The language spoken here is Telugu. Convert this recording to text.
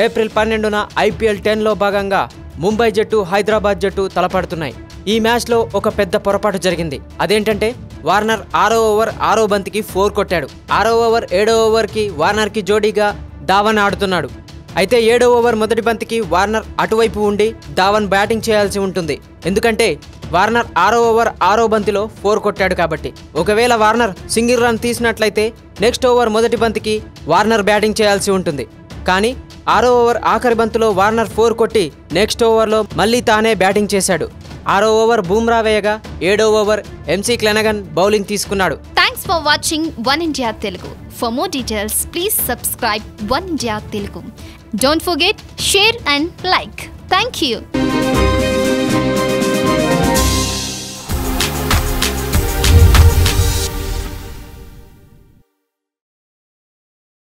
ఏప్రిల్ 12న IPL 10లో భాగంగా ముంబై జట్టు హైదరాబాద్ జట్టు తలపడుతున్నాయి. ఈ మ్యాచ్లో ఒక పెద్ద పొరపాటు జరిగింది. అదేంటంటే వార్నర్ 6వ ఓవర్ 6వ బంతికి 4 కొట్టాడు. 6వ ఓవర్ 7వ ఓవర్కి వార్నర్కి జోడీగా ధావన్ ఆడుతున్నాడు. అయితే 7వ ఓవర్ మొదటి బంతికి వార్నర్ అటువైపు ఉండి ధావన్ బ్యాటింగ్ చేయాల్సి ఉంటుంది. ఎందుకంటే వార్నర్ 6వ ఓవర్ 6వ బంతిలో 4 కొట్టాడు కాబట్టి. ఒకవేళ వార్నర్ సింగిల్ రన్ తీసినట్లయితే నెక్స్ట్ ఓవర్ మొదటి బంతికి వార్నర్ బ్యాటింగ్ చేయాల్సి ఉంటుంది. కానీ 6వ ఓవర్ ఆఖరి బంతిలో వార్నర్ 4 కొట్టి నెక్స్ట్ ఓవర్లో మళ్ళీ తానే బ్యాటింగ్ చేశాడు. 6వ ఓవర్ బూమ్రా వేయగా 7వ ఓవర్ MC క్లెనగన్ బౌలింగ్ తీసుకున్నాడు. Thanks for watching one India Telugu. For more details, please subscribe One India Telugu. Don't forget, share and like. Thank you.